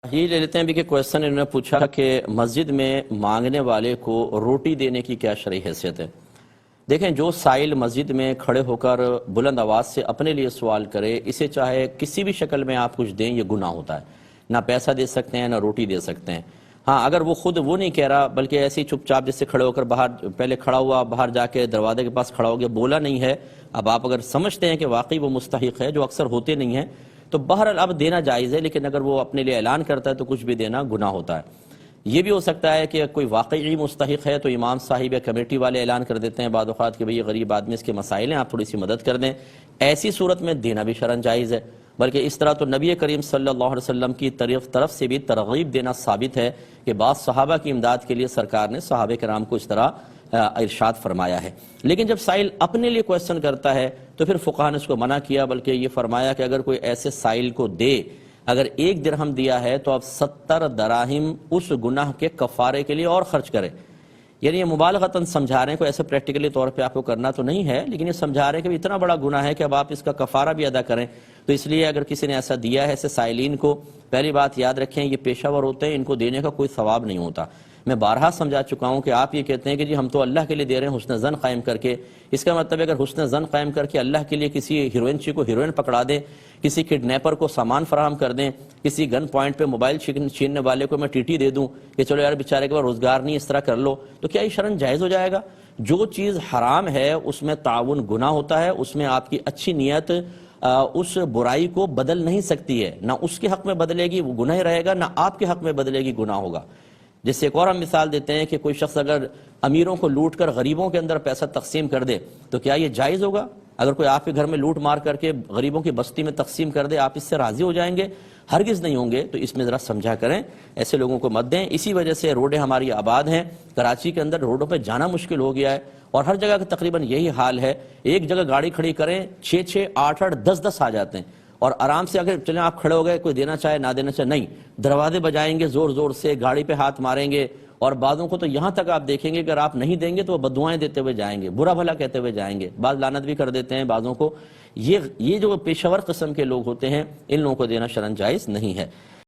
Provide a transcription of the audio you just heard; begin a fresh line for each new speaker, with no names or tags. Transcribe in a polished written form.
یہ لے لیتے ہیں بھی کہ کویسچن انہوں نے پوچھا کہ مسجد میں مانگنے والے کو روٹی دینے کی کیا شرعی حیثیت ہے۔ دیکھیں، جو سائل مسجد میں کھڑے ہو کر بلند آواز سے اپنے لیے سوال کرے، اسے چاہے کسی بھی شکل میں آپ کچھ دیں، یہ گناہ ہوتا ہے۔ نہ پیسہ دے سکتے ہیں، نہ روٹی دے سکتے ہیں۔ ہاں، اگر وہ خود وہ نہیں کہہ رہا بلکہ ایسے ہی چپ چاپ جس سے کھڑے ہو کر باہر پہلے کھڑا ہوا، باہر جا کے دروازے کے پاس کھڑا ہو گیا، بولا نہیں ہے، اب آپ اگر سمجھتے ہیں کہ واقعی وہ مستحق ہے، جو اکثر ہوتے نہیں ہیں، تو بہرحال اب دینا جائز ہے، لیکن اگر وہ اپنے لیے اعلان کرتا ہے تو کچھ بھی دینا گناہ ہوتا ہے۔ یہ بھی ہو سکتا ہے کہ کوئی واقعی مستحق ہے تو امام صاحب یا کمیٹی والے اعلان کر دیتے ہیں بعض اوقات کہ بھئی یہ غریب آدمی، اس کے مسائل ہیں، آپ تھوڑی سی مدد کر دیں۔ ایسی صورت میں دینا بھی شرعاً جائز ہے، بلکہ اس طرح تو نبی کریم صلی اللہ علیہ وسلم کی طرف سے بھی ترغیب دینا ثابت ہے کہ بعض صحابہ کی امداد کے لیے سرکار نے صحابہ کرام کو اس طرح ارشاد فرمایا ہے۔ لیکن جب سائل اپنے لیے کویسچن کرتا ہے تو پھر فقہاء نے اس کو منع کیا، بلکہ یہ فرمایا کہ اگر کوئی ایسے سائل کو دے، اگر 1 درہم دیا ہے تو اب 70 دراہم اس گناہ کے کفارے کے لیے اور خرچ کرے۔ یعنی یہ مبالغتاً سمجھا رہے ہیں، کوئی ایسے پریکٹیکلی طور پہ آپ کو کرنا تو نہیں ہے، لیکن یہ سمجھا رہے ہیں کہ اتنا بڑا گناہ ہے کہ اب آپ اس کا کفارہ بھی ادا کریں۔ تو اس لیے اگر کسی نے ایسا دیا ہے ایسے سائلین کو، پہلی بات یاد رکھیں یہ پیشہ ور ہوتے ہیں، ان کو دینے کا کوئی ثواب نہیں ہوتا۔ میں بارہا سمجھا چکا ہوں کہ آپ یہ کہتے ہیں کہ جی ہم تو اللہ کے لیے دے رہے ہیں حسن ظن قائم کر کے، اس کا مطلب ہے اگر حسن ظن قائم کر کے اللہ کے لیے کسی ہیروئن چی کو ہیروئن پکڑا دیں، کسی کڈنیپر کو سامان فراہم کر دیں، کسی گن پوائنٹ پہ موبائل چھیننے والے کو میں ٹی دے دوں کہ چلو یار بیچارے کے بعد روزگار نہیں، اس طرح کر لو، تو کیا یہ شرعاً جائز ہو جائے گا؟ جو چیز حرام ہے اس میں تعاون گناہ ہوتا ہے، اس میں آپ کی اچھی نیت اس برائی کو بدل نہیں سکتی ہے، نہ اس کے حق میں بدلے گی وہ گناہ رہے گا، نہ آپ کے حق میں بدلے گی گناہ ہوگا۔ جس سے ایک اور ہم مثال دیتے ہیں کہ کوئی شخص اگر امیروں کو لوٹ کر غریبوں کے اندر پیسہ تقسیم کر دے تو کیا یہ جائز ہوگا؟ اگر کوئی آپ کے گھر میں لوٹ مار کر کے غریبوں کی بستی میں تقسیم کر دے، آپ اس سے راضی ہو جائیں گے؟ ہرگز نہیں ہوں گے۔ تو اس میں ذرا سمجھا کریں، ایسے لوگوں کو مت دیں۔ اسی وجہ سے روڈیں ہماری آباد ہیں، کراچی کے اندر روڈوں پہ جانا مشکل ہو گیا ہے، اور ہر جگہ کا تقریباً یہی حال ہے۔ ایک جگہ گاڑی کھڑی کریں، 6 8 10 آ جاتے ہیں، اور آرام سے اگر چلیں آپ کھڑے ہو گئے، کوئی دینا چاہے نہ دینا چاہے، نہیں، دروازے بجائیں گے زور زور سے، گاڑی پہ ہاتھ ماریں گے، اور بعضوں کو تو یہاں تک آپ دیکھیں گے اگر آپ نہیں دیں گے تو وہ بددعائیں دیتے ہوئے جائیں گے، برا بھلا کہتے ہوئے جائیں گے، بعض لعنت بھی کر دیتے ہیں بعضوں کو۔ یہ جو پیشہ ور قسم کے لوگ ہوتے ہیں، ان لوگوں کو دینا شرعاً جائز نہیں ہے۔